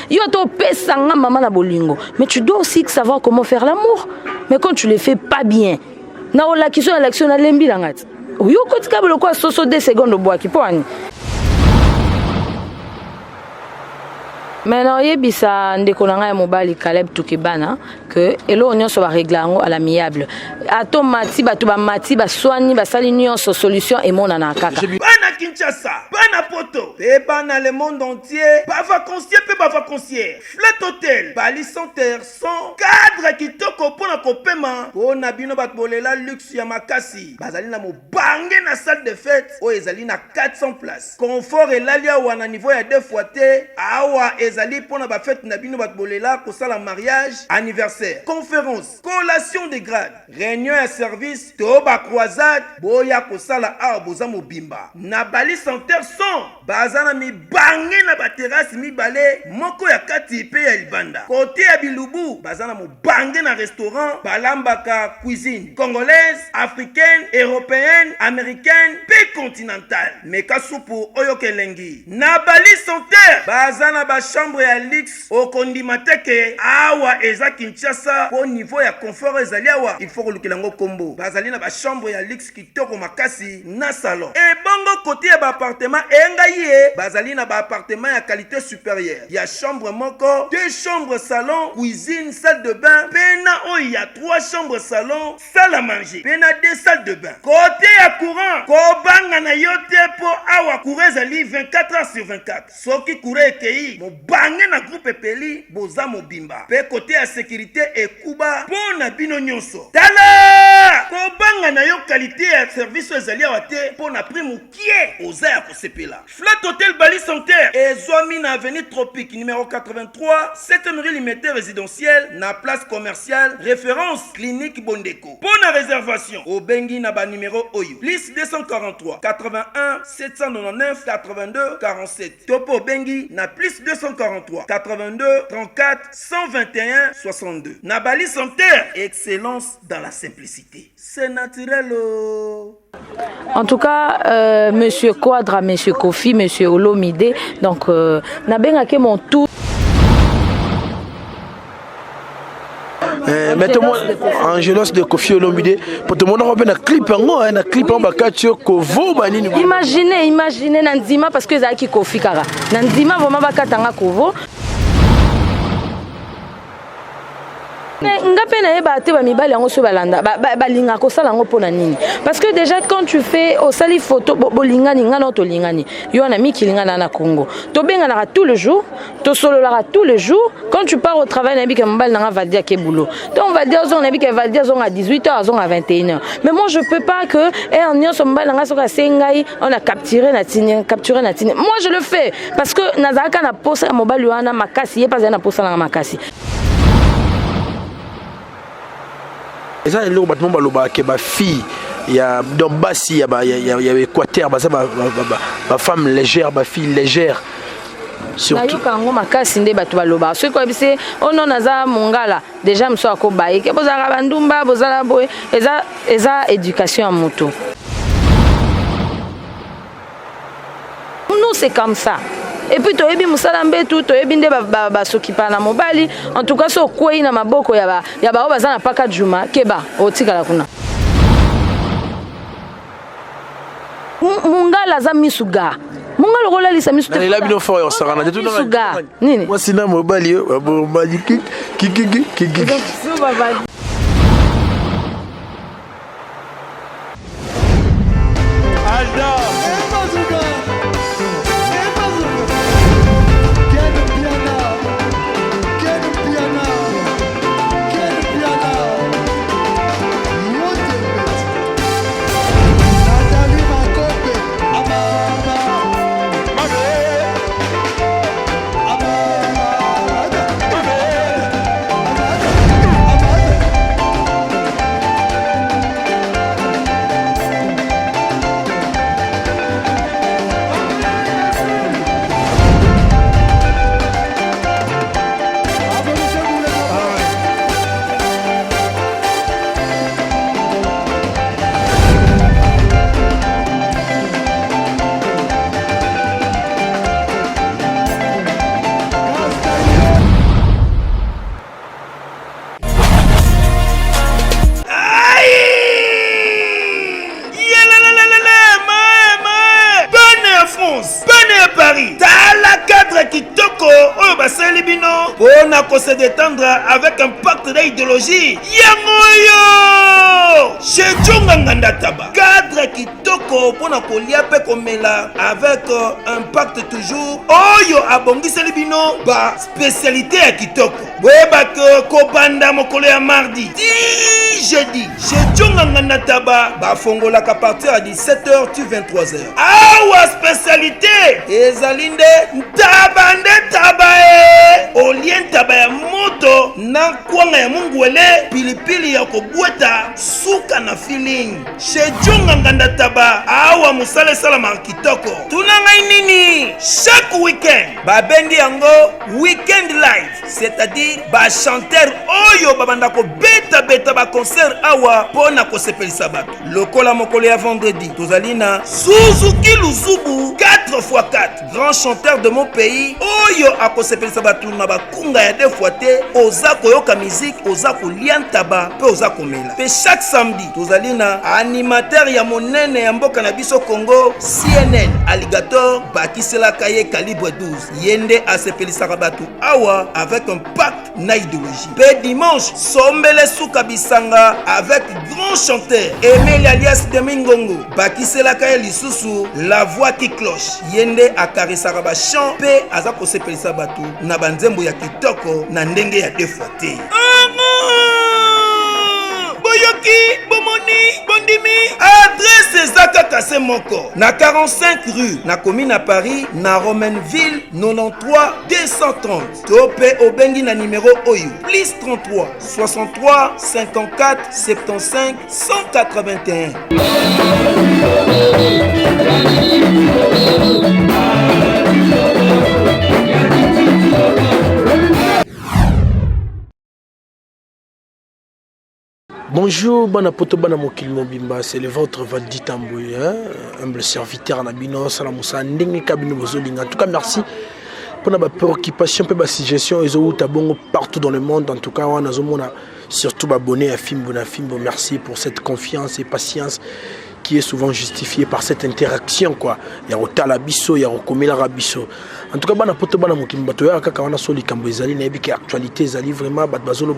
Yo to pesanga maman na bolingo. Mais tu dois aussi savoir comment faire l'amour. Mais quand tu le fais pas bien, na ola kiso na l'action na lembi la ngati. Yo kotika bolo kwa soso 2 secondes bois ki poani. Maintenant, yebisa ndeko nanga ya mobali Caleb Tukebana que elo nyonso ba régler ngo à l'amiable. Ato mati ba to ba mati ba soigner ba sali nyonso solution et mona na kaka. Bana Kinshasa, bana poto, pe bana le monde entier, ba vacancier pe ba vacancier. Flat Hotel, Bali Center, son cadre kitoko pona kopema, pona bino bat bolela luxe ya makasi. Bazali na mo bange na salle de fête, o ezali na 400 places. Confort et l'alia wana niveau ya 2 fois te, awa ezali pona ba fête na bino bat bolela ko sala mariage, anniversaire, conférence, collation de grade, réunion à service, to ba croisade, boya ko sala arboza mobimba. Na Bali Center son, bazana mi bange na ba terrasse mi balé, moko ya kati pe ya libanda. Côté ya Bilubu, bazana mo bange na restaurant, balambaka cuisine congolaise, africaine, européenne, américaine, pe continentale. Meka supu oyo kelengi. Na Bali Center, bazana ba chambre ya luxe au kondimateke awa eza Kinshasa au niveau ya confort ezali awa il faut kolukela ngo kombo bazali na ba chambre ya luxe kitoko makasi na salon et bongo côté ya ba appartement engaye bazali na ba appartement ya qualité supérieure ya chambre moko 2 chambres salon cuisine salle de bain pena o ya 3 chambres salon salle à manger pena 2 salles de bain côté ya courant ko banga na yote po awa courant ezali 24 heures sur 24 soki courant ekei mo bange na groupe peli boza mobimba pe côté ya sécurité ekuba pona bino nyonso tala ko banga na yo qualité ya service ezali awa te pona prix mukie oza ya kosepela Flat Hotel Bali Center ezwami na avenue Tropique numéro 83 7e rue Limité résidentielle na place commerciale référence clinique Bondeko pona réservation au bengi na ba numéro oyo plus 243 81 799 82 47 topo bengi na plus 243 82 34 121 62 na Bali Center excellence dans la simplicité c'est naturel En tout cas, Monsieur Quadra, Monsieur Kofi, Monsieur Olomide, donc n'abengake mon tour. Mettez-moi Angelos de Kofi Olomide pour te montrer un clip un clip en bakatio kovo banini. Imaginez Nandima parce que Zaki Kofi Kara. Nandima vraiment bakatanga kovo. Ngape na yeba te ba mibali yango so balanda balinga ko sala ngo pona nini parce que déjà quand tu fais au sali photo bolingani ngana to lingani yo na miki lingana na Congo to benga na tous les jours to solo la tous les jours quand tu pars au travail na bika mbali na va dire ke boulot donc on va dire on na bika va dire on à 18h à 21h mais moi je peux pas que en nyonso mbali nga so ka sengai on a capturé na tini moi je le fais parce que nazaka na posa mobali wana makasi ye pas na posa na makasi. Et ça, le battement baloba que ma fille, il y a dans Bassi, il y a Équateur, ma femme légère, ma fille légère. Surtout quand on m'a cassé des bateaux baloba. Ce qu'on dit, on en a mongala. Déjà, me soit kobaye. Que bozala bandumba, bozala boy. Eza éducation en moto. Nous c'est comme ça. Et puis toyebi musala mbetu toyebi nde ba sokipa na mobali en tout cas so kwei na maboko ya ba baza na paka juma keba otikala kuna mungala za misuga mungala kola lisa misuga na la bino fort sarana de tout misuga nini moi sina mobali kiki se détendre avec un pacte d'idéologie. Yangoyo chez Djonga Nganda Taba cadre kitoko pona kolia pe komela avec un pacte toujours oyo abongiseli bino ba spécialité ya kitoko weba que kobanda mokolo ya mardi di jeudi chez Djonga Nganda Taba ba fongola ka partir à 17h tu 23h awa spécialité ezalinde ntabande tabae olien taba ya moto na kwanga ya mungwele pilipili ya kobweta suka na feeling chez Djonga Nganda Taba awa musale salama kitoko tunanga nini chaque week-end babengi yango weekend live c'est-à-dire ba chanteur oyo babanda ko beta ba concert awa pona ko sepelisa bato lokola mokolo ya vendredi tozalina Suzuki Luzubu 4x4 grand chanteur de mon pays oyo akosepelisa bato na bakunga ya 2 fois te oza koyoka musique oza kolia ntaba pe oza komela pe chaque samedi tozalina animateur ya monene ya mboka na biso Congo CNN Alligator bakiselaka ye calibre 12 yende asepelisaka bato awa avec un pacte na idéologie pe dimanche sombele suka bisanga avec grand chanteur Emile alias Demingongo bakiselaka ye lisusu la voix qui cloche yende akarisaka ba chant pe aza kosepelisa bato na banzembo ya kitoko na ndenge ya 2 fois te boyoki bomoni bondimi adresse ezaka kase moko na 45 rue na commune à Paris na Romainville 93 230 tope obengi na numéro oyo plus 33 63 54 75 181. Bonjour, bana poto bana mokili mobimba, c'est le vôtre Valdi Tamboué, humble serviteur Nabino, Salamoussa, Ndenge Kabino Bozolinga. En tout cas, merci pour la préoccupation, pour la suggestion, ils ont bon partout dans le monde. En tout cas, on a surtout abonné à Fimbo. Merci pour cette confiance et patience qui est souvent justifiée par cette interaction, quoi. Il y a Otala Bisso, il y a Okomela Rabisso. En tout cas, bana poto bana mokimba to ya kaka wana soli kambo ezali na yebi ki actualité ezali vraiment bat bazolo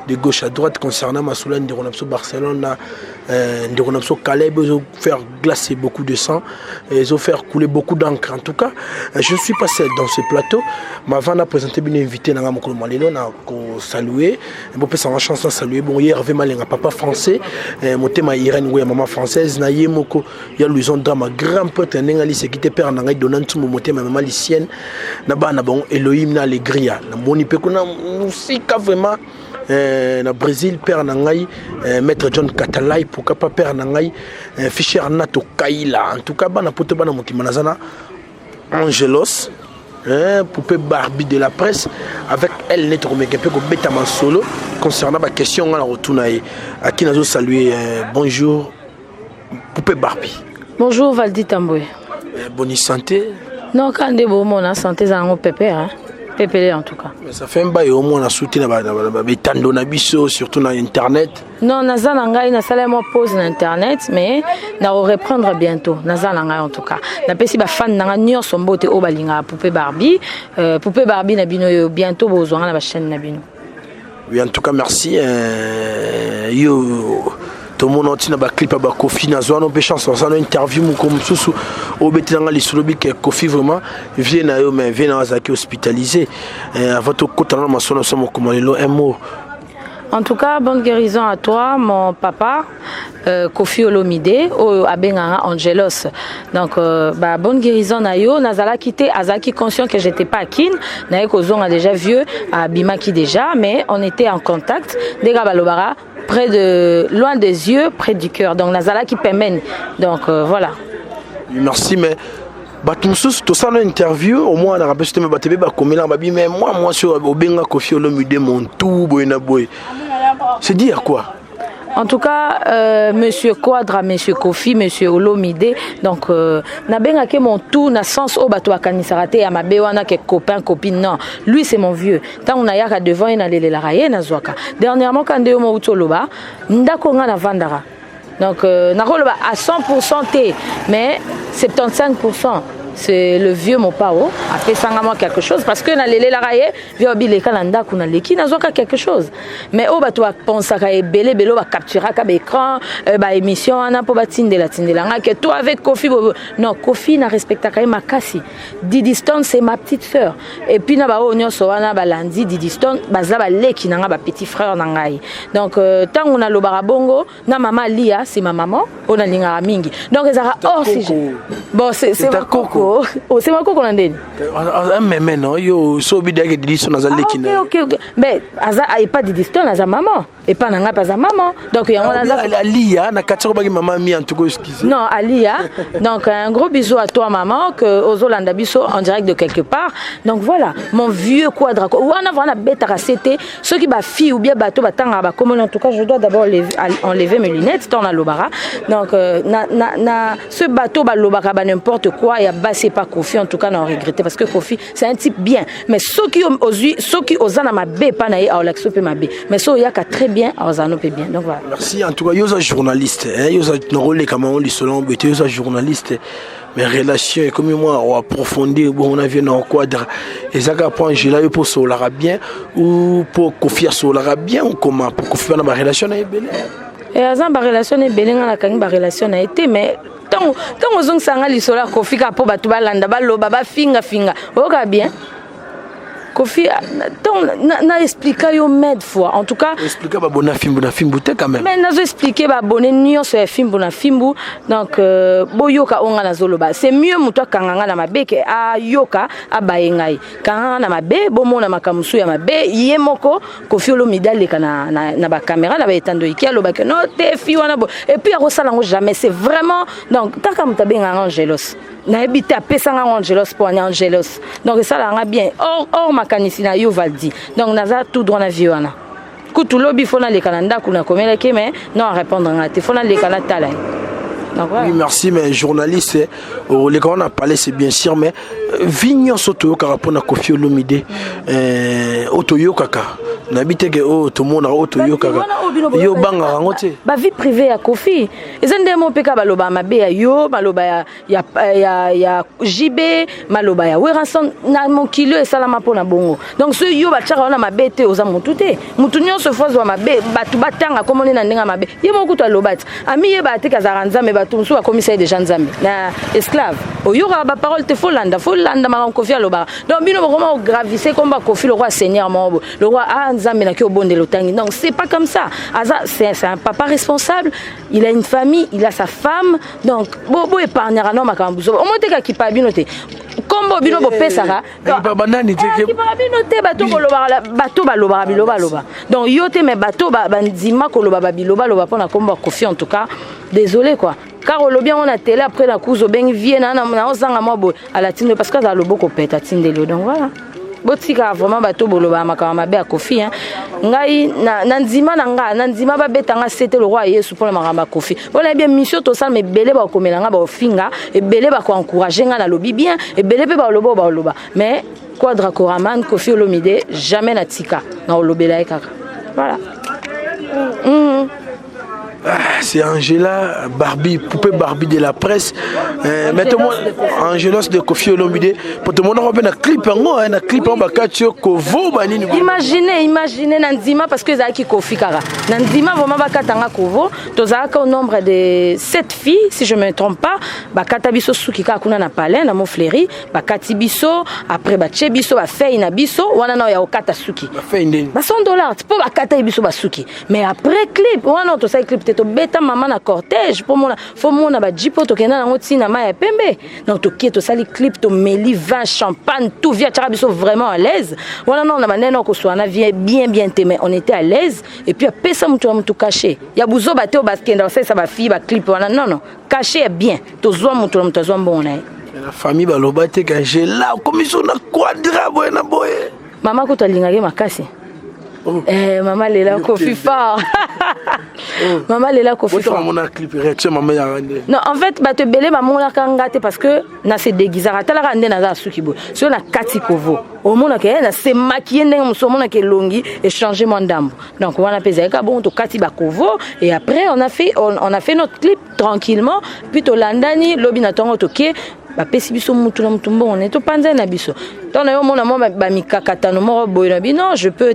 de gauche à droite concernant Masoula Ndironapso Barcelone Ndironapso Caleb, ils ont fait glacer beaucoup de sang, ils ont fait couler beaucoup d'encre. En tout cas, je ne suis pas seul dans ce plateau. Ma vana présenté bien invité na mokolo malelo na ko saluer. Bon peut sans chance de saluer bon hier Hervé Malenga papa français, motema Irène Ngoya maman française na yemoko ya Louison Drama grand prêtre ndengali se kité père na ngai donantu motema maman licienne. Na bana bon Elohim na alegria na moni pe kuna musika vraiment na Brésil père na ngai maître John Katalai pourquoi pas père na ngai Fischer Nato Kaila. En tout cas bana poto bana mokima nazana Angelos poupée Barbie de la presse avec elle net romeke pe ko beta man solo concernant ma question na retourna à qui nazo saluer bonjour poupée Barbie. Bonjour Valdi Tamboué. Bonne santé. Non, quand on a mon santé, ça a pépé, pépé en tout cas. Mais ça fait un bail au moins, on a soutenu surtout dans Internet. Non, Nazalanga, na salle moi pause sur Internet, mais na reprendre bientôt. Nazalanga en tout cas. Na pesi ba fan na nyor son beauté au balinga poupée Barbie na bino bientôt besoin na ba chaîne na bino. Oui, en tout cas merci. Yo tout le monde a un clip à Kofi Nazwa, on peut chanson, ça une interview comme sous au bétanga les solobi que Kofi vraiment vient à eux mais vient à Zaki hospitalisé. Avant tout côté on a sonné comme un mot. En tout cas, bonne guérison à toi, mon papa, Kofi Olomide, au Abenganga Angelos. Donc, bonne guérison à yo. Nazala quitté, Azaki conscient que j'étais pas à Kin. Naekozon a déjà vieux, à Bimaki déjà, mais on était en contact. Des Gabalobara, près de, loin des yeux, près du cœur. Donc, Nazala qui pèmène. Donc, voilà. Merci, mais. Batumsus, tout ça une interview au moins on a rappelé que batebe ba komela babi mais moi sur obenga Kofi Olomide mon tout boyna boy. C'est dire quoi? En tout cas, Monsieur Quadra, Monsieur Kofi, Monsieur Olomide, donc nabenga ke mon tout na sens au bateau à kanisarate à ma bewana ke copain copine non. Lui c'est mon vieux. Tant on a yaka devant ina lele la raye na zwaka. Dernièrement quand ndeo mo utoloba ndako nga na vandara. Donc, à 100% T, mais 75%. c'est le vieux Mopao a fait ça moi quelque chose parce que na lele la raye via bile kalanda kuna leki nazoka quelque chose mais o bato pensa ka ebele belo ba capturer ka écran ba émission ana po batindela nga que toi avec Kofi non Kofi na respecta ka makasi Didi Stone c'est ma petite sœur et puis na ba onyo so wana ba landi Didi Stone baza ba leki na nga ba petit frère na ngai donc tant on a lobara bongo na mama Lia c'est ma maman on a linga mingi donc ezara hors sujet bon c'est ma coco. Oh, c'est moi qu'on a dit. Mais non, yo, so bidé que Didi Stone azali kina. Ok. Mais aza a pas Didi Stone aza maman. Et pas nanga pas sa maman. Donc il y a Alia na katso bagi maman mi en tout cas excusez. Non, Alia. Donc un gros bisou à toi maman que Ozolanda biso en direct de quelque part. Donc voilà, mon vieux quadra. Ou on a vraiment bête à c'était ceux qui ba fille ou bien bateau batanga ba comme en tout cas je dois d'abord enlever mes lunettes dans la lobara. Donc na ce bateau ba lobara ba n'importe quoi il y a c'est pas Kofi en tout cas non regretter parce que Kofi c'est un type bien mais ceux qui osent na mabe pas na ya olaxo pe mabe mais ceux il y a très bien ozano pe bien donc voilà. Merci en tout cas yosa journaliste yosa rôle comment on dit selon but yosa journaliste mes relations et comme moi on approfondir bon on a vu dans quadre et ça qu'apprend je là pour solara bien ou pour Kofi solara bien ou comment pour Kofi na ma relation na ebele et azan ba relation ebele ngana kangi ba relation na été mais tant aux sanga lisola Kofi ka po batu balanda baloba ba finga oka bien Kofi na expliquer yo med fois en tout cas expliquer ba bona fimbu te quand même mais nazo expliquer ba bonne nion sur fimbu na fimbu donc boyoka onga na zoloba c'est mieux muto kanganga na mabeke a yoka abayengai kanganga na mabe bomona makamusu ya mabe yemoko Kofi Olomide le kana na ba caméra na ba etando ikelo ba que no te fi wana et puis a sala ngo jamais c'est vraiment donc taka mutabenga Angelos na habité à pesanga Angelos pour Angelos donc ça la nga bien or makanisi na yo valdi donc naza tout droit na viona kutu lobi fona le kananda kuna komela ke mais non répondre ngate fona le kanata tala donc voilà. Oui merci mais journaliste les quand on a parlé c'est bien sûr mais vignon soto ka rapona Kofi Olomide otoyo kaka n'habite que tout le monde a otoyo kaka yo banga ngote ba vie privée ya Kofi ezende mo peka baloba mabe ya yo baloba ya JB maloba ya Weranson na mon kilo et salama pona bongo donc ce yo ba tchara na mabe te oza mutu te mutu nyonso fozo mabe batu batanga komone na ndenga mabe ye mo kuta lobati ami ye ba te kazaranza me batu musu ba commissaire de gendarmerie na esclave oyo ba parole te folanda ma Kofi aloba donc bino vraiment gravissé comme Kofi le roi seigneur mo le roi Nzambe na ki obonde lotangi donc c'est pas comme ça Aza c'est un papa responsable il a une famille il a sa femme donc bo épargnera non makambuzo o mote ka kipa bino te kombo bino bo pesara ba banani te ki ba bino te bato baloba biloba donc yo te mais bato bandima ko loba biloba pona kombo Kofi en tout cas désolé quoi car au bien on a télé après la couso ben viena na ozanga mo à la tinde parce que za loboko peta tindelo donc voilà botika vraiment bato boloba makama mabe ya Kofi hein ngai na ndima ba betanga c'était le roi Yesu pour le makama Kofi voilà bien mission to ça mais belé ba komelanga ba finga et belé ba ko encourager nga na lobi bien et belé pe ba loba mais quadra koraman Kofi Olomide jamais na tika na olobela kaka voilà. C'est Angela Barbie, poupée Barbie de la presse. Mettez-moi Angelos de Kofi Olomide. Pour tout le monde, on a un clip un clip en bakatio Kovo banini. Imaginez Nandima parce que Zaki Kofi Kara. Nandima vraiment bakatanga Kovo. Tozaka au nombre de 7 filles si je me trompe pas. Bakata biso sukika kuna na palais na Mofleri, bakati biso après bache biso ba fei na biso wana na ya okata suki. Ba fei ndeni. Ba $100 pour bakata biso basuki. Mais après clip, wana to ça clip to beta maman na cortège pour mona faut mona ba jipo to kena na ngoti na ma ya pembe donc to kieto sali clip to meli vin champagne tout via tarabiso vraiment à l'aise voilà non na maneno ko so na bien mais on était à l'aise et puis après ça mutu caché ya buzo ba te o baskenda ça ba fille ba clip voilà non caché bien to zo mutu zo bon na la famille ba lobate ka j'ai là comme ils sont na quadra boy maman ko to lingake makasi. Oh. Maman Lela Kofi fort. Maman Lela Kofi fort. Mon clip réaction maman ya rende. Non en fait ba te belé ba mona kangate parce que na se déguisara tala rende na za sukibo. So na kati kovo. Au mona ke na se maquiller ndenge muso mona ke longi et changer mon ndambo. Donc on a pesé ka bon to kati ba kovo et après on a fait notre clip tranquillement puis to landani lobi na tongo toke pesi biso mutu na mutu mbongo to panza na biso donc na yo mona mo ba mikakatano mo boy na bino je peux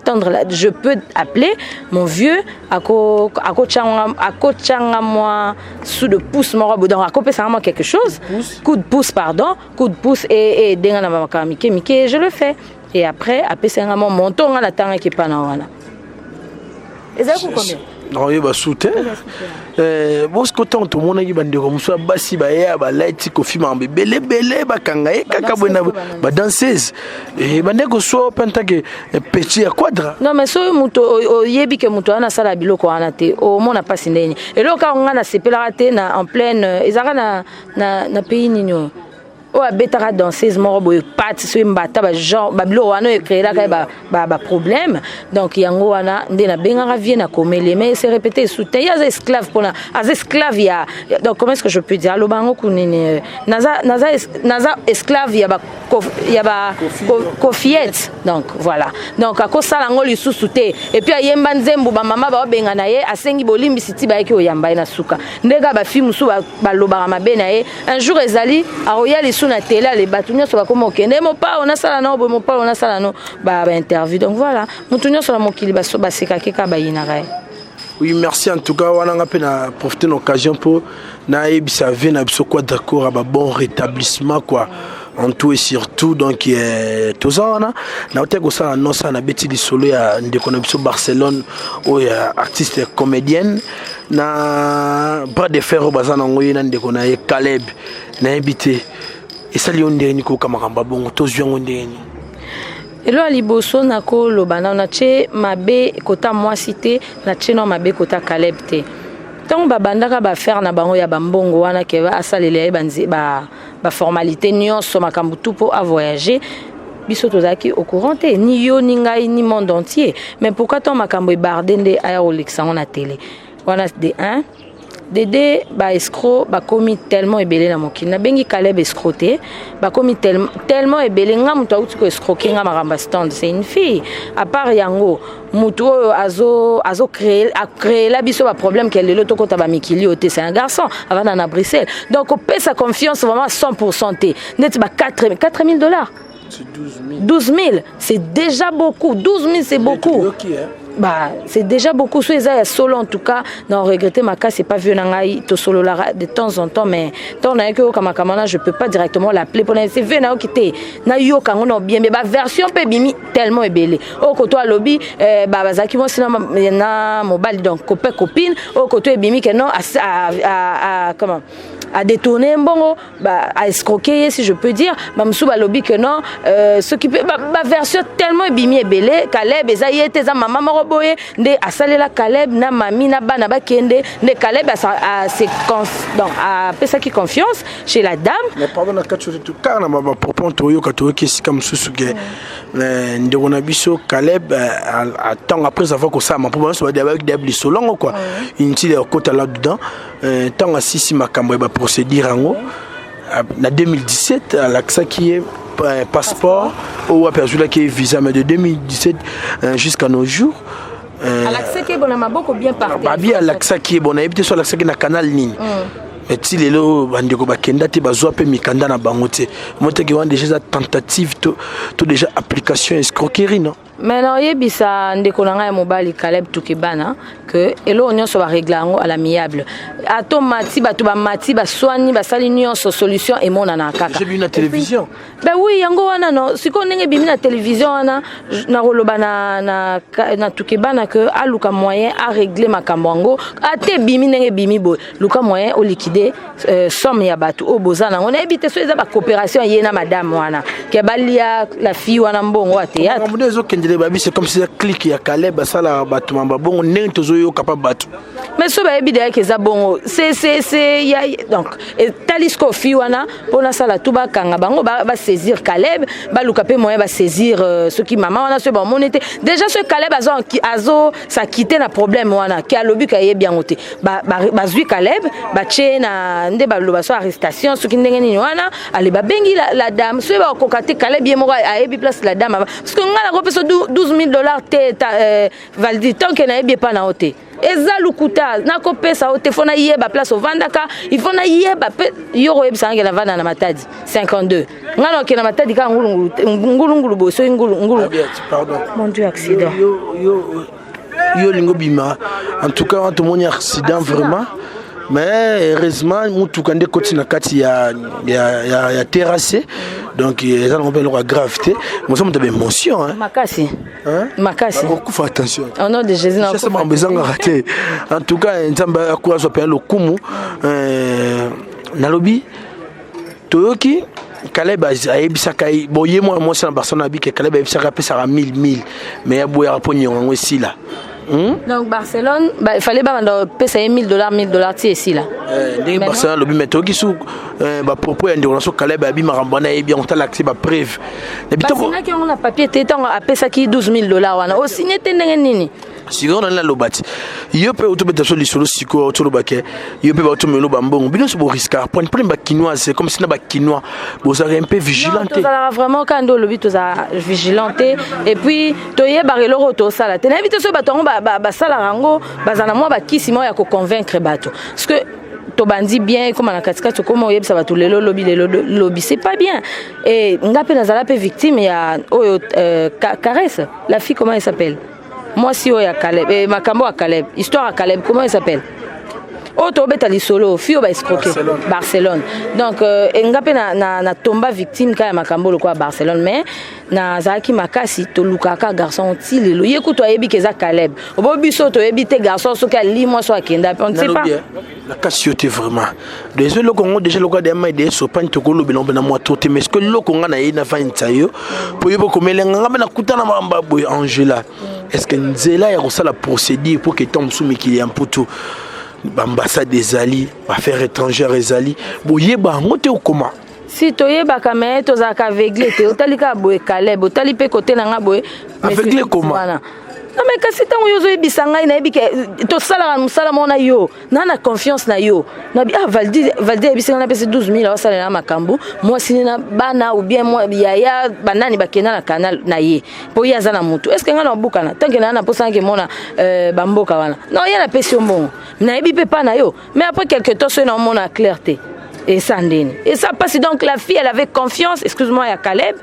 appeler mon vieux ako changa moi sous de pouce mo donc ako pesa moi quelque chose coup de pouce et denga na makaka mike je le fais et après apesa nga mo monto nga na tanga ki pana wana ezako combien non il va souter bon ce côté on tout monde qui bande comme ça basi ba ya ba light ko film en belé ba kanga e kaka bona ba danseuse et bande ko so penta que petit à quadra non mais so muto yebi ke muto ana sala biloko ana te o mona pasi ndeni et lo ka nga na sepela te na en pleine ezaka na pays nino o abetaka danseuse moko boye pati so mbata ba genre ba bilo wana e créer la ba problème donc yango wana nde na bengaka vie na komele mais c'est répété soutien ya esclave pona az esclave ya donc comment est-ce que je peux dire lo bango kunini naza esclave ya ba kofiette donc voilà donc akosala ngo lisusu te et puis ayemba nzembo ba mama ba benga na ye asengi bolimbi siti ba yeki oyamba na suka ndeka ba film su ba lobaka mabe na ye un jour ezali a royal na télé les batunya sur comme okende mo pa on a sala no mo pa on a sala no ba interview donc voilà mutunya sur mon kili ba so ba sekake ka ba yinara. Oui, merci en tout cas on a pena profiter l'occasion pour na ebisa ve na biso quoi d'accord ba bon rétablissement quoi en tout et surtout donc tous ans na ote ko sala non ça na beti di solo ya ndeko na biso Barcelone o ya artiste comédienne na bras de fer bazana ngoyi na ndeko na Caleb na habité et ça lion ndeni ko kamakamba bongo tozwa ndeni elo aliboso nako lobana na che mabe kota moi cité na che no mabe kota Caleb te tant babandaka ba faire na bango ya bambongo wana ke ba asalele banzi ba formalité nyonso makambu tout pour voyager biso tozaki au courant te ni yo ni ngai ni monde entier mais pourquoi tant makambo e bardende aya olexanga na télé wana de 1 Dédé ba escroc ba commis tellement ebelé na mokili na bengi Caleb escroté ba commis tellement ebelé nga muto auti ko escroquer nga maramba stand c'est une fille à part yango muto azo créer la biso ba problème qu'elle le to kota ba mikili oté c'est un garçon avant na Bruxelles donc on paie sa confiance vraiment à 100% té net ba $4,000 c'est 12 000 c'est déjà beaucoup 12 000 c'est beaucoup bah c'est déjà beaucoup sur les solo en tout cas non regretter ma cas c'est pas vieux nangai to solo la de temps en temps mais tant na que comme kamana je peux pas directement l'appeler pour c'est vieux na okité na yo kango no bien mais ba version pe bimi tellement ebelé au koto lobby ba bazaki mo sina na mobile donc copine au koto ebimi que non à comment à détourner bongo à escroquer si je peux dire ba msuba lobby que non ce qui peut ba version tellement ebimi ebelé Caleb ezaye te za maman boye nde asalela Caleb na mami na bana bakende nde Caleb a pesa qui confiance chez la dame mais pardon na kacho tout car na ba propos to kato ki sika msusu ge nde on a biso Caleb attend après avoir ko ça ma pour ça va avec des solongo quoi inti le côté là dedans tant asisi makambo ba procédure ngo na 2017 à l'axa qui est passeport ou à perdu qui est visa mais de 2017 jusqu'à nos jours à l'accès qui est bon à beaucoup bien parti bah bien l'accès qui est bon habité sur l'accès qui na canal nini mais si les lo bandeko bakenda te bazwa pe mikanda na bango te mote ki wan déjà tentative to déjà application escroquerie non mais non yebisa ndeko nanga ya mobali Caleb Tukebana que elo nyonso ba réglango à l'amiable atomati batu ba mati ba soigni ba sali nyonso solution et mona na kaka j'ai vu na télévision ben oui yango wana no siko ndenge bimi na télévision wana na roloba na Tukebana que aluka moyen à régler makambo ngo ate bimi ndenge bimi bo luka moyen au liquider somme ya batu o bozana on éviter so eza ba coopération yena madame wana ke balia la fille wana mbongo à théâtre c'est comme si ça clique ya Caleb sala batu mamba bongo ndenge tozoyo capable batu mais so ba ebide ke za bongo c'est ya donc talisco fi wana pona sala tuba kanga bango ba saisir Caleb ba luka pe moyen ba saisir ce qui maman wana so ba monete déjà ce Caleb azo ça quitter na problème wana ki alobi ka ye bien oté ba zui Caleb ba chena nde ba loba so arrestation ce qui ndenge ni wana ale ba bengi la dame so ba kokate Caleb ye moko a ebi place la dame parce que ngala ko peso $12,000 te valdi tant que na ebi pas na oté eza lukuta nakopesa o telefone yeba place au vandaka il faut na yeba pe yoro yebisa ngela vana na matadi 52 ngalo ke na matadi ka ngulungulu boso ngulu pardon mon dieu accident yo lingo bima en tout cas tout mon accident vraiment mais heureusement mutuka nde koti na kati ya terrassé donc ça on appelle la gravité moi ça me donne émotion hein makasi hein makasi beaucoup faire attention au nom de Jésus ça ça m'a besoin de rater en tout cas nzamba akura so pele lokumu na lobby toyoki Caleb ayebisaka boye moi ça na Barcelone abi que Caleb ayebisaka pesa 1000 mais ya boya raponi ngo ici là. Donc Barcelone, il fallait payer $1000 ici là. Barcelone le but qui sous propos de relation Caleb abi marambana et bien on t'a l'accès ba preuve. Parce que on a papier tétan a pesa ki $12,000 wana. O signé tendenge nini? Si on a la lobati. Yo pe autobeta sur les solo siko autour bake. Yo pe automelo bambon. Bino so risque pour une ba quinoa c'est comme si na ba quinoa. Vous avez un peu vigilanté. Vous allez vraiment quand on le but vous a vigilanté et puis toye barelo roto sala. Tena invité so batongo ba sala rango bazana moi ba kisi moi ya ko convaincre bato. Parce que to bandi bien comme na katika to comme oyebisa bato lelo lobby c'est pas bien. Et ngape nazala pe victime ya oyo caresse. La fille comment elle s'appelle? Moi si oya Caleb makambo à Caleb, histoire à Caleb, comment il s'appelle? Oh to beta li solo, fio ba escroquer Barcelone. Donc ngape na tomba victime ka makambo le quoi Barcelone mais na zaki makasi to lukaka garçon ti lelo yeku to yebi keza Caleb. Obobi so to yebi te garçon so ka li moi so akenda, on ne sait pas. La cassioté vraiment. Désolé le Congo déjà le cas des mains des sopan to kolo bilombe na moi tout mais ce que le Congo na ina fa ntayo po yebo komelenga ngame na kutana mamba boy Angela. Est-ce que Nzela ya la procédure pour que tombe sous mikili en poto l'ambassade des Ali, affaires étrangères des Ali, boye ba ngote ou comment? Si toyeba kamé tozaka aveuglé te otalika boye Caleb otali pe côté na nga boye aveuglé comment? Non mais kasi tango yozo ebisanga na ebike to sala musala mona yo na confiance na yo na bi Valdi ebisanga na pese 12,000 wa sala na makambu moi sinina bana ou bien moi yaya banani bakena na canal na ye po yaza na mutu est-ce que nga na bukana tant que na posa ke mona bamboka wana non ya na pese mbongo na ebi pe pa na yo mais après quelque temps so na mona clarté et ça ndene et ça passe donc la fille elle avait confiance excuse-moi ya Caleb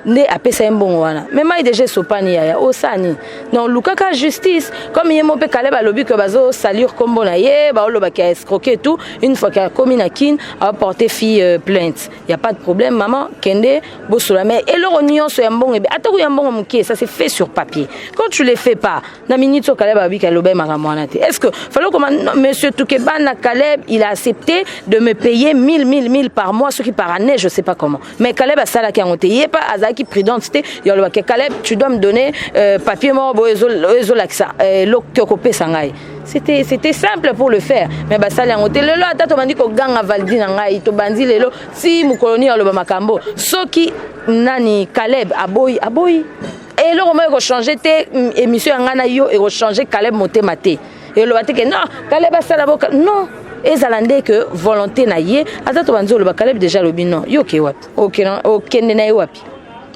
ne apesa mbongo wana même mai déjà sopani ya osani non lukaka justice comme yemo pe Caleb alobi que bazo salir kombo na ye ba oloba ki a escroquer tout une fois qu'il a commis na kin a porté fille plainte il y a pas de problème maman kende bosola mais et le rognon so mbongo be ataku ya mbongo mukie ça c'est fait sur papier quand tu le fais pas na minute so Caleb abi ka loba makamwana te est-ce que fallait comment monsieur Toukeban na Caleb il a accepté de me payer 1000 par mois ce qui par année je sais pas comment mais Caleb a sala ki a ngote pas qui prudent c'était yolo ke Caleb tu dois me donner papier mort bozo laksa lokoko sangai c'était simple pour le faire mais ba sala ngote lelo ata to bandi ko ganga Valdi na ngai to bandi lelo si mu koloni yolo makambo soki nani Caleb aboyi et le romain ko changer te émission ngana yo et ko changer Caleb motema te et le baté que non Caleb sala boka non et zalande que volonté na ye ata to banzo le Caleb déjà le bino yo ke wapi OK na wapi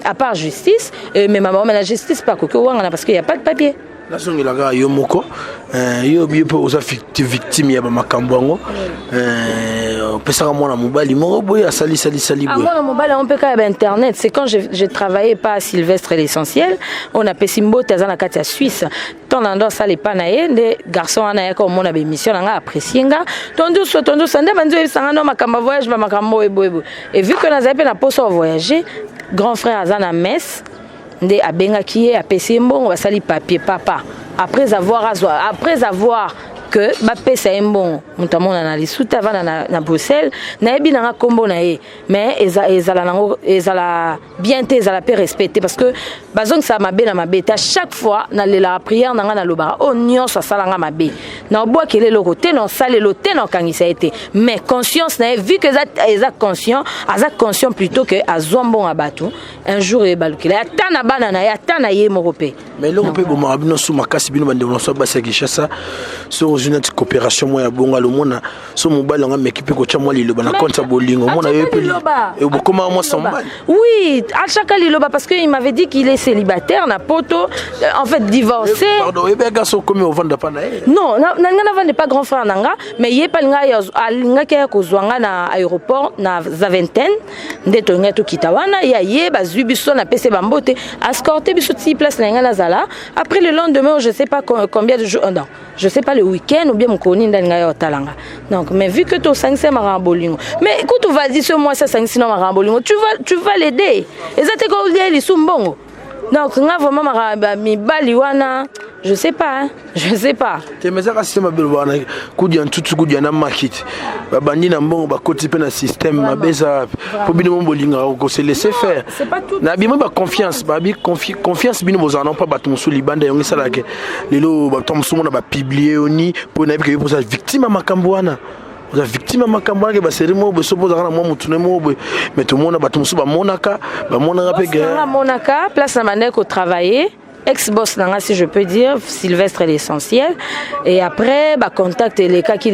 à part justice mais maman mais la justice pas que wanga parce qu'il y a pas de papier la songi la ga yo moko yo bi po oza victime ya ba makambo ngo pesaka mwana mobali moko boy asali boy mwana mobali on peut ka internet c'est quand j'ai travaillé pas à Sylvestre l'essentiel on a pesimbo tazana kati ya Suisse ton ando sali pa na ye de garçon ana ya ko mona be mission nga apprécier nga tondu sande banzo sanga no makamba voyage ba makambo ebo et vu que na zape na poso voyager grand frère Azana Metz nde abengaki ye apesi mbongo basali papier papa après avoir que ba pesa mbongo mutamona na lisuta vana na Bruxelles na yebi na kombo na ye mais ezala bien te ezala pe respecter parce que bazong ça mabe na mabeta chaque fois na la prière na nga na lobara o nyonso sala nga mabe na boa kele loko te no sale lo te no kangisa été mais conscience na vu que eza conscient plutôt que azombo abatu un jour e balukela atana bana na ye atana ye moko pe Mais là on peut bomber bino sous makasi bino bande on soit basa Kinshasa sur une coopération moi ya bonga le mona so mobile nga m'équipe ko tcha moi liloba na compte bolingo mona yo pe et comment moi sans mobile. Oui, à chaque liloba parce que il m'avait dit qu'il est célibataire na poto en fait divorcé. Pardon, et ben garçon comme on vend pas na. Non, nanga vende pas grand frère nanga, mais yé pa nga ke ko zwanga na aéroport na Zaventem ndeto ngato kitawana ya yé bazui biso na PC bambote escorter biso ti place na nga na zala. Après le lendemain, je sais pas combien de jours non, je sais pas le week-end ou bien mkoni ndanga ya talanga. Donc mais vu que tu 500 marambolingo. Mais écoute, tu vas dire ce mois ça 500 marambolingo, tu vas l'aider. Ezate ko lié li sumbongo. Donc nga vraiment mi baliwana, je sais pas, hein. Je sais pas. Tu me ça système belwana kudia ntutu kudia na market. Ba bandi na mbongo ba kotipe na système mabeza pour bino mombolinga ko se laisser faire. Na bima ba confiance, ba bi confiance bino bozana pas batu musu libanda yongi sala ke lelo ba tomso mona ba publier oni pour na bi ke pour ça victime makambo wana. Vous êtes victime de ma campagne, que c'est moi, je suppose que moi, mais tout le monde a battu mon monaka, monaka, place à manière qu'on travaillait. Ex-boss nanga si je peux dire, Sylvestre est l'essentiel. Et après, bah contact les kaki,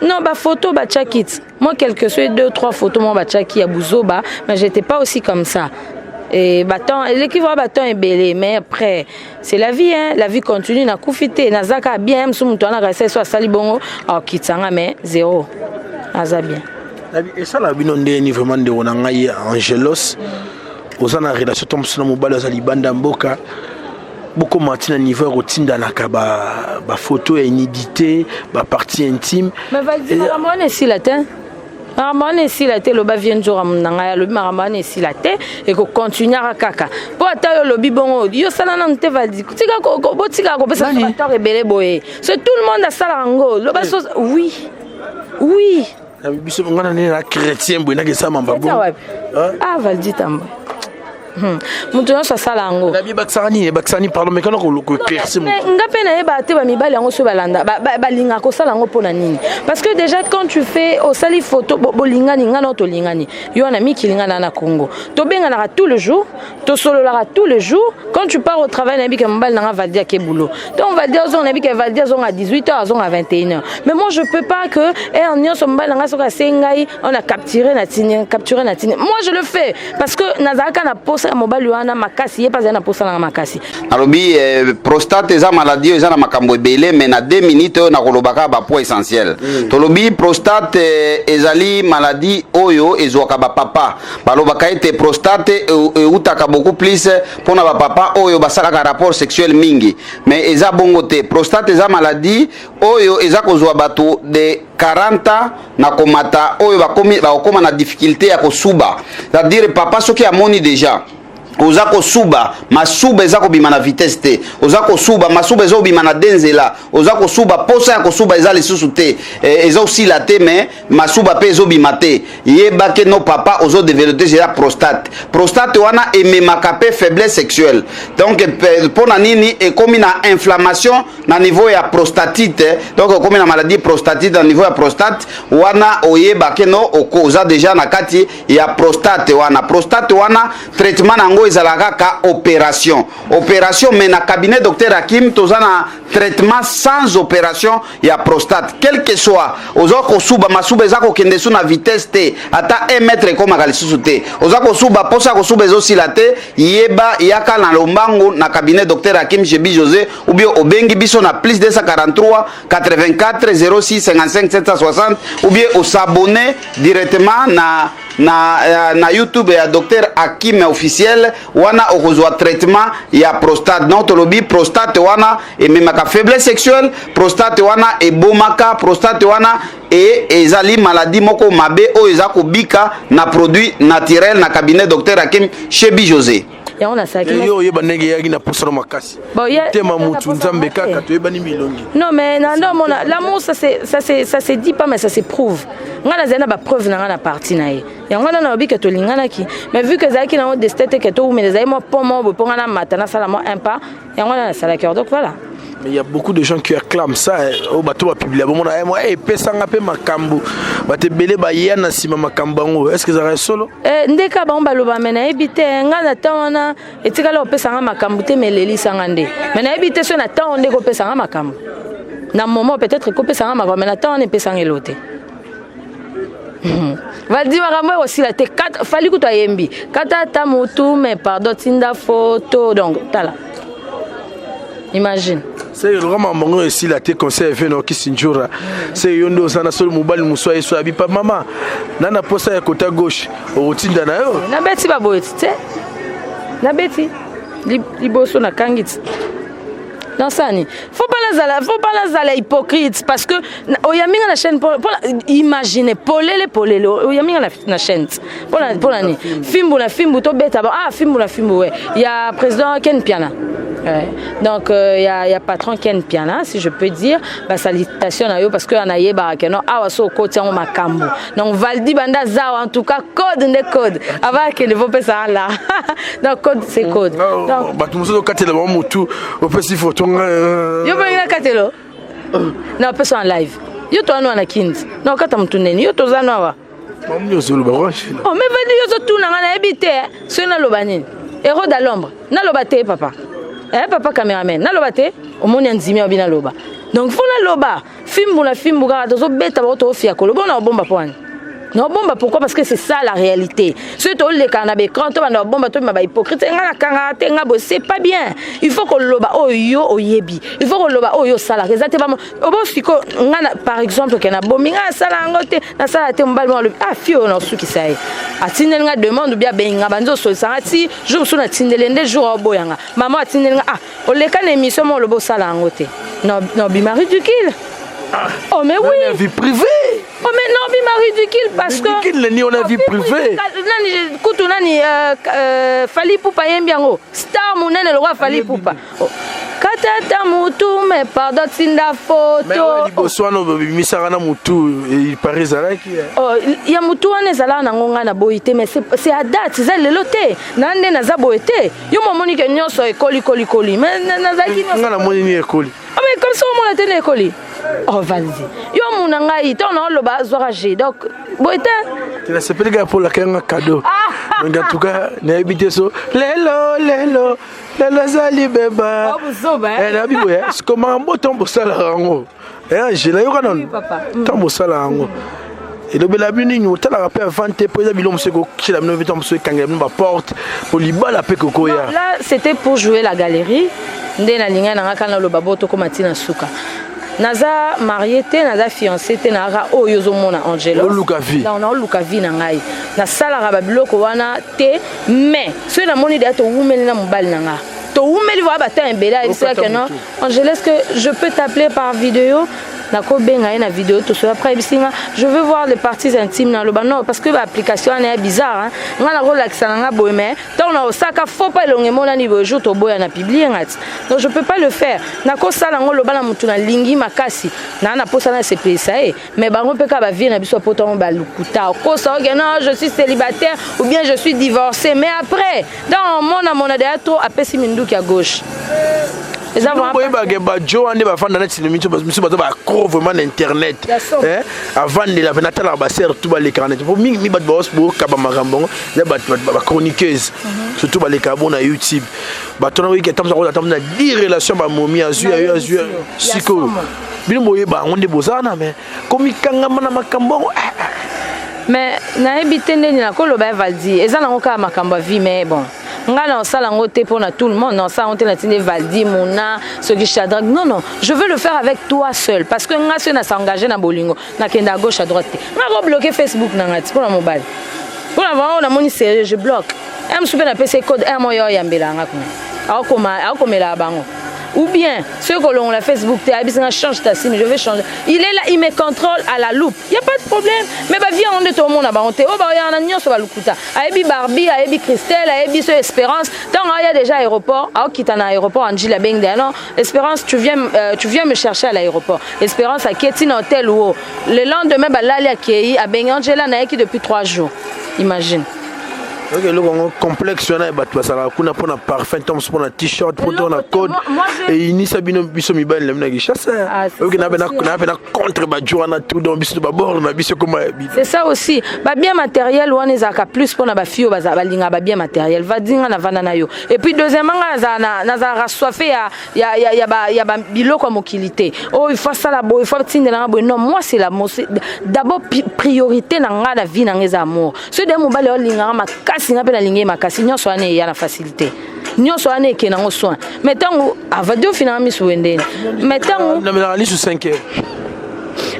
non, bah photo, bah tchakit. Moi, quelques soit 2-3 photos, moi, bah tchaki à Bouzoba, mais j'étais pas aussi comme ça. Et bâton, l'équivalent bâton est belé, mais après, c'est la vie, hein. La vie continue, na koufité, na zaka bien, sous mon toit, na resté soit salibongo, oh, kitsanga, mais zéro. Aza bien. Et ça, la binonde est vraiment de Onangaï, Angelos, aux en relation, tom sur mon bal, aux alibanda mboka. Beaucoup maintenant niveau routine dans la kaba, photo inédité, partie intime. Mais vas-y, maman est si latin. Maramane si la télé loba vient jour amnanga lobi maramane si la télé et ko continuer à kaka po ata yo lobi bongo yo sala na nte valdi tika ko botika ko pesa facteur rebele boye c'est tout le monde a sala ngo loba oui biso ngana ne na chrétien boye na ke sama mbabo ah valdi tambo mutu nyonso asala yango baksani pardon mais kana ko éclaircir nga pe na yeba te ba mibali yango so balanda balinga kosala yango mpona nini parce que déjà quand tu fais au sali photo bolingani nga na tolingani yo na miki lingana na Congo to bengana tous les jours to sololara tous les jours quand tu pars au travail na bika mobali na valdia ke boulot donc on va dire on na bika valdia on à 18h on à 21h mais moi je peux pas que en nyonso mobali na soka sengai on a capturé na tini moi je le fais parce que nazaka na mobali wana makasi pas na posa na makasi alobi prostate eza maladie eza na makambo ebele mais na 2 minutes na kolobaka ba point essentiel tolobi prostate ezali maladie oyo ezwaka ba papa balobaka ete prostate utaka beaucoup plus pona ba papa oyo basalaka rapport sexuel mingi mais eza bongo te prostate eza maladie oyo eza kozwa bato de 40 na komata oyo bakoma na difficulté ya kosuba c'est-à-dire papa soki amoni déjà oza kosuba masuba eza kobima na vitesse te oza kosuba masuba eza kobima na denzela oza kosuba posa ya kosuba eza lisusu te eza osila te mais masuba pe ezobima te yeba ke no papa ozo développer déjà prostate wana ememaka pe faiblesse sexuelle donc pona nini ekomi na inflammation na niveau ya prostatite donc ekomi na maladie prostatite na niveau ya prostate wana oyeba ke no oza déjà na kati ya prostate wana traitement nango ezalaka ka opération mais na cabinet docteur Hakim tozana traitement sans opération ya prostate quel que soit ozo kosuba masuba eza kokende su na vitesse te ata 1 mètre komaka lisusu te ozo kosuba posa kosuba ezosila te yeba yaka na lombango na cabinet docteur Hakim Chebi José ou bien obengi biso na plus 243 84 06 55 760 ou bien o s'abonner directement na YouTube ya docteur Hakim officiel wana okozwa traitement ya prostate non tolobi prostate wana ememaka faiblesse sexuelle prostate wana ebomaka prostate wana ezali maladie moko mabe oyo eza kobika na produit naturel na cabinet docteur Hakim Chebi José yo yeba ndenge yaki na posa na makasi tema mutu nzambe kaka toyebani milongi non mais nando mona l'amour ça se dit pas mais ça se prouve ngana zena ba preuve na ngana parti na ye yango na obi ke to lingana ki mais vu que zaki na de state ke to mais zai mo pomo bo ngana matana sala mo un pas yango na sala cœur donc voilà Mais il y a beaucoup de gens qui acclament ça au bateau à publier. Bon, moi, pesanga pe makambo. Ba te belé ba yana sima makambango. Est-ce que ça reste solo? Ndeka ba mbaloba mena ebite ngana tawana etikala opesanga makambo te meleli sangande. Mena ebite so na tawo ndeko pesanga makambo. Na moment peut-être ko pesanga makambo mena tawo ne pesanga elote. Va dire makambo aussi la te kat fali kuto yembi. Kata ta mutu mais pardon tinda photo donc tala. Imagine. C'est le grand maman ici la te conseil fait no kisinjura. C'est yondo sana sol mobile muswa eso abipa mama. Nana posa ya côté gauche. Otinda na yo. Na beti ba boyeti te. Na beti. Liboso na kangiti. Non ça ni. Faut pas la zala hypocrite parce que oyaminga na chaîne pour imaginer polele oyaminga na chaîne. Pour la ni. Fimbu to beta fimbu ouais. Il y a président Ken Piana. Ouais. Donc il y a patron Ken Piana si je peux dire bah salutation à eux parce que anaye barakeno awaso côté en makambo. Donc Valdi banda za en tout cas code avant que ne faut pas ça là. Donc code c'est code. Donc bah tout le monde katelo mutu au petit photo. Yo ba katelo. Non pas en live. Yo to anu na kind. Non kata mutu neni yo to zanwa. Mamyo zolo ba washi. Oh mais Valdi yo zo tuna na ebite so na lobanini. Héros de l'ombre. Na lobate papa. Papa cameraman, na loba te, au monde nzimi obina loba. Donc faut na loba, film gara tozo beta ba to fia ko loba na bomba poani. Non bomba pourquoi parce que c'est ça la réalité. Ceux to le canabe quand to na bomba to ba hypocrite nga kanga te nga bo c'est pas bien. Il faut que loba oyo oyebi. Il faut que loba oyo sala. Rezate ba obo siko nga par exemple que na bominga sala ngote na sala te mbal mo fio na suki sai. Atindel nga demande bien benga banzo so sangati jour so na tindelende jour oboyanga. Maman atindel nga o le kan émission mo lobo sala ngote. Non bimari du kill. Oh mais oui. On a vie privée. Oh mais non bimari du kill parce que on a vie privée. Nani kutu nani Fali Poupa yembiango. Star munene le roi Fali Poupa. Katata mutu mais pardon tinda photo. Mais ouais liboswano misarana mutu il paraît zalaki. Oh il y a mutu ane zala na ngonga na boité mais c'est à date c'est le loté. Nande na za boité. Yo momoni ke nyoso ekoli mais na zaki nyoso. Ngana moni ni ekoli. Ah mais comme ça on l'a tenu ekoli. Oh vas-y. Yo mon ngai ton on le bas zorager donc boité. Tu n'as pas gars pour la kanga cadeau. Donc en tout cas na habité so lelo zali beba. Oh buzoba. Na bibo ya comment mboto mbosala ngo. Angela yo kanon. Tambo sala ngo. Et le belabuni nous tala rappel vente pour les bilons monsieur chez la nouvelle monsieur kangam ba porte pour liba la pe kokoya. Là c'était pour jouer la galerie. Ndena linga na kana lo baboto ko matina suka. Naza marié te naza fiancé te na o yozo mona Angelo. Là on a lukavi na ngai. Na sala raba biloko wana te mais ceux na moni de to wumeli na mobali na nga. To wumeli wa bata mbela il sait que non. Angelo est-ce que je peux t'appeler par vidéo? Na vidéo tout ça après je veux voir les parties intimes dans le non parce que l'application est bizarre hein on a relaxé na boy mais tant on a osaka faut pas longuement na niveau jour to boy na publier donc je peux pas le faire na ko sala ngolo bana mutu na lingi makasi na posa na se pesa mais bango pe ka ba vie na biso poto ba lukuta ko ça non je suis célibataire ou bien je suis divorcé mais après dans mon a trop apesi minduki à gauche. Les avons vraiment internet avant de la venatala baser tout ba l'écran pour mi bat boss pour kabamarambo les bat chroniqueuse surtout ba les carbon na YouTube ba tona wi ke tamza ko tamna 10 relations ba momi azu siko bino moye ba onde bozana mais comme kangama na makambo mais na ebitende ni na koloba Valdi ezana ngoka makambo vie mais bon ngana osala ngote pour tout le monde non ça on te na tine Valdi mona ce qui chadrag non je veux le faire avec toi seul parce que nga se na s'engager na bolingo na kenda à gauche à droite nga go bloquer Facebook na ngati pour la mobile pour la voir on a moni sérieux je bloque am super na PC code un moyo yambela nga kuma akomela bango ou bien ceux que l'on la Facebook te change ta sim je vais changer il est là il me contrôle à la loupe il y a pas de problème mais bah viens on est tout le monde à baronté oh bah il y a un agneau sur la lukuta aebi Barbie aebi Christelle aebi ce Espérance tant il y a déjà aéroport ah qui t'en aéroport Angela Beng non Espérance tu viens me chercher à l'aéroport Espérance à Ketine hôtel ou le lendemain bah là à Kei à Beng Angela n'a qui depuis 3 jours imagine Ok, le complexe, on a un parfum, on a t-shirt, on a code. Et il n'y a pas de mibali, il y a chasse. On a contre tout dans le c'est ça aussi. Bien matériel, on a plus pour la fille, bien matériel. Va dire et puis deuxièmement, on a rassoiffé, il y a bilo comme mobilité. Oh, il faut ça là, il faut non, moi c'est la d'abord priorité dans la vie dans les amours. Ce des mobile ma casse n'a pas la ligne ma casse n'y soit né y a la facilité. N'y soit né qui n'a soin. Mettons avant de finir mi souende. Mettons non mais la liste 5 heures.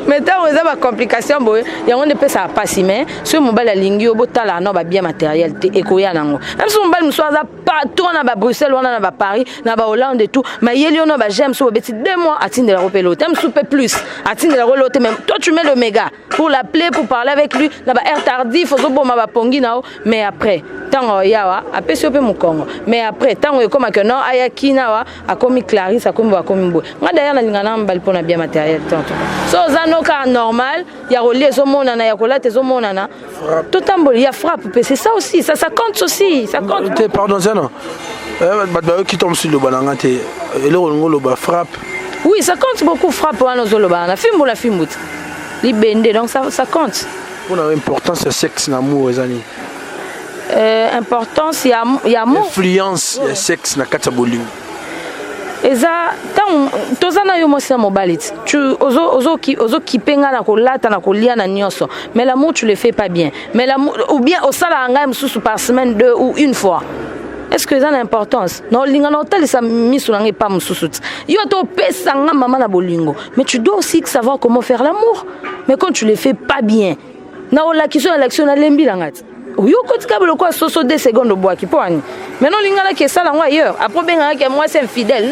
Maintenant, on a des complications. Il y a un peu ça passe, mais ce mobile la ligne, au bout de la non, bien matériel, écoyé en ango. Même si on va nous soit partout, on a Bruxelles, on a Paris, on a Hollande et tout. Mais il y a un j'aime sur 2 mois à Tine de la Ropelo. T'aimes souper plus à Tine de la Rolote même. Toi, tu mets le méga pour l'appeler, pour parler avec lui. Là-bas, air tardif, faut bon ma pongi nao. Mais après, tant yawa, après si on peut mon Congo. Mais après, tant on comme que non, ayaki nawa, a commis Clarisse, a commis Wakombo. Moi d'ailleurs, on a un bal pour bien matériel. So, no cas normal, il y a relié au monde, il y a collé au monde, tout il y a frappe, c'est ça aussi, ça compte aussi, ça compte. Pardon, ça non. Qui tombe sur le banana, et le frappe. Oui, ça compte beaucoup frappe pour nos zolobans. La film ou la film, donc ça compte. Pour l'importance, c'est sexe, l'amour, les amis. Importance, il y a amour. Influence, il y a sexe, na kataboli. Et ça, tant tozana yo mosi mobile, tu ozo kipenga na kolata na kolia na nyonso, mais l'amour tu le fais pas bien. Mais l'amour ou bien au sala nga msusu par semaine 2 ou une fois. Est-ce que ça a une importance? Non, l'ingana hotel ça misu na pas msusu. Yo to pesa nga mama na bolingo, mais tu dois aussi savoir comment faire l'amour. Mais quand tu le fais pas bien, na ola kiso na l'action na lembi la ngati. Oui, au côté de quoi, soso 2 secondes au bois qui poigne. Mais non, l'ingala qui est ça là ailleurs. Après, ben que moi c'est infidèle.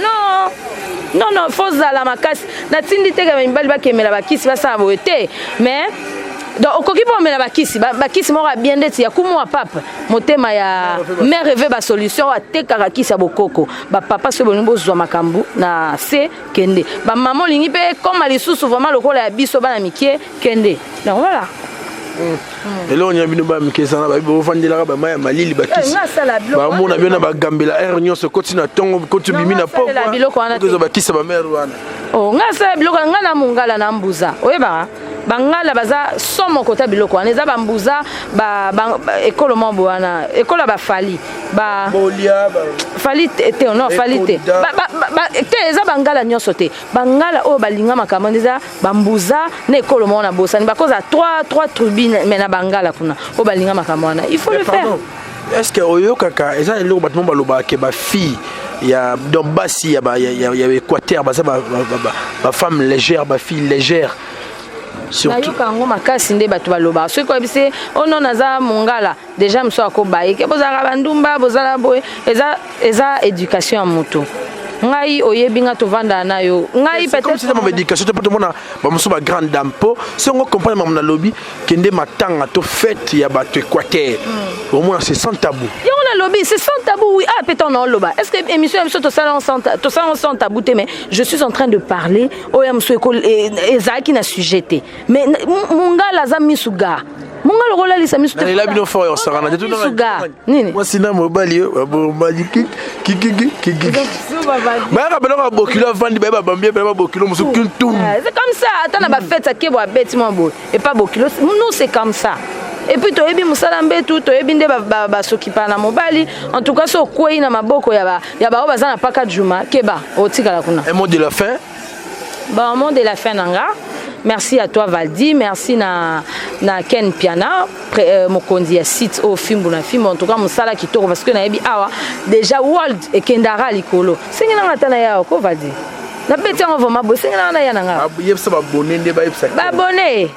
Non, faut ça la macasse. Na tindi te ka mbali ba kemela ba kisi ba sa boete. Mais donc au koki po mela ba kisi mora bien d'être ya kumu wa papa. Motema ya mère rêver ba solution a te ka kisi ya bokoko. Ba papa se bonimbo zwa makambu na se kende. Ba maman lingi pe comme ali sous vraiment le kola ya biso ba na mikie kende. Donc voilà. Et là on y a bino ba mikesana ba bo vandela ba maya malili ba kisi ba mona biona ba gambela air nyonso kotina tongo kotu bimi na poko ko ba kisa ba mère wana oh ngasa biloko ngana mungala na mbuza oyeba bangala baza somo kota biloko wana eza bambuza ba ekolo mambo wana ekola ba fali ba bolia ba fali te non fali te te eza bangala nyonso te bangala o balinga makambo eza bambuza na ekolo mona bosani bakoza 3 turbines mais na bangala kuna o balinga makambo wana il faut le faire. Est-ce que oyo kaka eza eloko batmo baloba ke ba fille ya donc basi ya Équateur ba femme légère ba fille légère surtout kango makasi nde bato baloba soki ko bise ono naza mongala déjà mso akobaye ke bozala bandumba bozala boye eza éducation ya moto ngai oyebinga tovanda na yo ngai peut-être c'est mon éducation peut être mona ba muso ba grande dame po si on comprend mam na lobby kende matanga to fête ya bato Équateur au moins c'est sans tabou yo na lobby c'est sans tabou oui ah peut-être on loba est-ce que émission to salon sans tabou mais je suis en train de parler o ya muso école ezaki na sujeté mais mongala za misuga mongala rola lisa misu te la bino fort osarana de tout nini moi sina mobali yo bo magiki kiki ba ba bokilo vandi ba bambie ba bokilo musu kuntum c'est comme ça attends ba fête ça kebo bête moi bo et pas bokilo nous c'est comme ça et puis to ebi musala mbetu to ebi nde ba sokipa na mobali en tout cas so kwei na maboko ya ba baza na paka juma keba otikala kuna un mot de la fin un mot de la fin nanga. Merci à toi Valdi, merci na Ken Piana, mokondi ya site au film na film en tout cas musala kitoko parce que na yebi awa déjà World et Kendara likolo. Singi na ngata na ya ko Valdi. Na beti on voma bo singi na ya nanga. Yebsa ba bonné nde ba yebsa. Ba bonné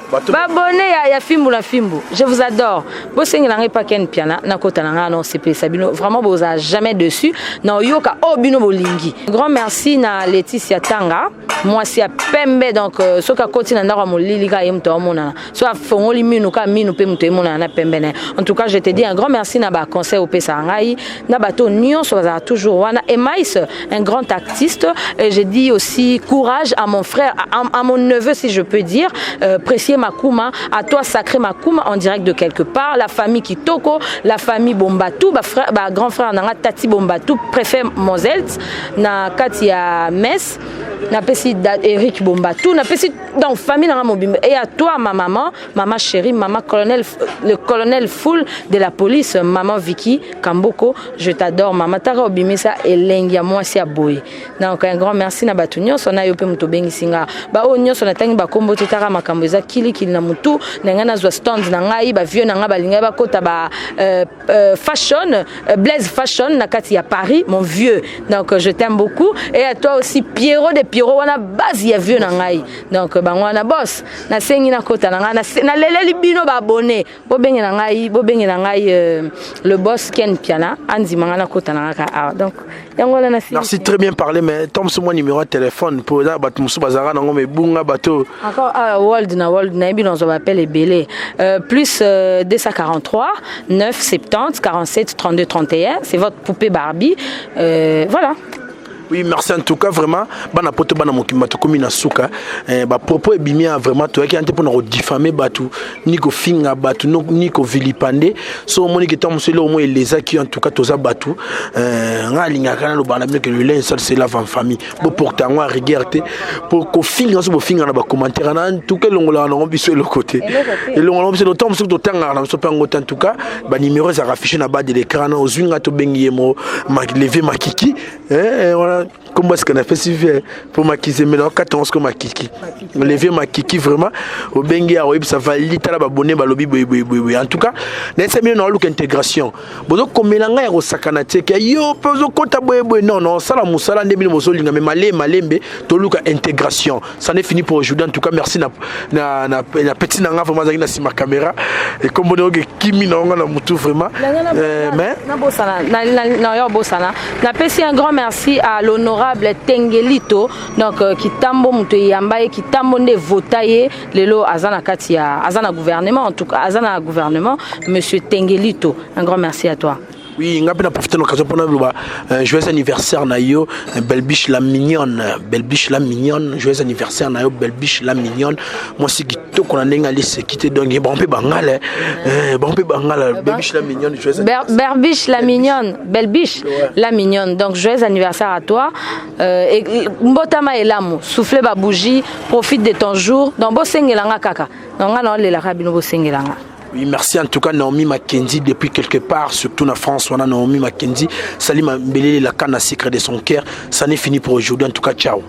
ya film na film. Je vous adore. Bo singi na pas Ken Piana na kota na non c'est Sabino vraiment bo za jamais dessus. Na yoka obino bolingi. Grand merci na Laetitia Tanga. Moi c'est à Pembe donc soka kotina ndako molili ka yemto mona. So afongoli minu ka minu pe mto mona na Pembe. En tout cas, je te dis un grand merci na ba conseil au pesa ngai. Na bato nyonso za toujours wana et Mais un grand artiste et je dis aussi aussi courage à mon frère, à mon neveu si je peux dire, Précieux Makuma, à toi Sacré Makuma en direct de quelque part, la famille Kitoko, la famille Bombatou, grand frère Nanga Tati Bombatou, préfet Mozelt, na Katia Metz, na pesi Eric Bombatou, na pesi donc famille Nanga Mobimba. Et à toi ma maman chérie, maman colonel, le colonel full de la police, maman Vicky Kamboko, je t'adore maman Tara Obimisa et Lengia moi c'est à boy. Donc un grand merci na batunyo sona yope muto bengi singa. Ba onyo sona tangi ba kombo tara makambo za kili na mutu na ngana zo stand na ngai ba vieux na nga balinga ba kota ba fashion Blaise Fashion na kati ya Paris mon vieux. Donc je t'aime beaucoup et à toi aussi Pierrot de Pierrot wana base ya vieux na ngai. Donc ba ngwana boss na sengi na kota na ngana na lele libino ba abonné bo bengi na ngai le boss Ken Piana andi mangana kota na ngaka. Donc yangola na merci très bien parlé mais tombe sur mon numéro de téléphone pour là bat musu bazara na ngome bunga bato encore world na ebi on s'appelle Ebélé plus 243 9 70 47 32 31 c'est votre poupée Barbie voilà. Oui, merci en tout cas vraiment. Bana poto bana mokima to komi na suka. Ba propos ebimia vraiment to yaki ante pona ko diffamer batu, ni ko finga batu, ni ko vilipande. So moni ki tamu selo mo eleza ki en tout cas toza batu. Nga linga kana lo bana que le linge ça c'est la en famille. Bo porta ngwa regarder pour ko finga so bo finga na ba commentaire na en tout cas longola na biso le côté. Et longola biso to tamu so to tanga na so pango en tout cas ba numéro ça affiché na bas de l'écran na ozwinga to bengi mo ma lever ma kiki. Voilà. Comment est-ce qu'on a fait si pour maquiller mais 14 comme Makiki lever Makiki vraiment au bengi a ça va litala ba bonné ba lobi boy en tout cas n'essaie mieux dans look intégration bozo komelanga ya osakana teke yo pozo kota boy non ça la musala ndemi mozo linga mais malembe to look intégration ça n'est fini pour aujourd'hui en tout cas merci na petit nanga vraiment na sima caméra et comme on dit kimi na nga na mutu vraiment mais na bosana na yo bosana na pesi un grand merci à l'honorable Tengelito donc qui tambo muto yambaye qui tambo nde votaye lelo azana katia azana gouvernement en tout cas azana gouvernement monsieur Tengelito un grand merci à toi. Oui, on a profité de l'occasion pour nous joyeux anniversaire Nayo, Belbiche la mignonne, joyeux anniversaire Nayo, Belbiche la mignonne. Moi c'est qui tout qu'on a n'engalé c'est quitter donc bon peu bangal, Belbiche la mignonne, joyeux anniversaire. Berbiche la mignonne, Belbiche la mignonne. Donc joyeux anniversaire à toi. Et mbotama elamu, souffle ba bougie, profite de ton jour. Donc bo sengelanga kaka. Donc on a la rabino bo sengelanga. Oui, merci en tout cas Naomi Mackenzie depuis quelque part, surtout en France, on a Naomi Mackenzie. Salim Mbelele la canne à secret de son cœur. Ça n'est fini pour aujourd'hui en tout cas, ciao.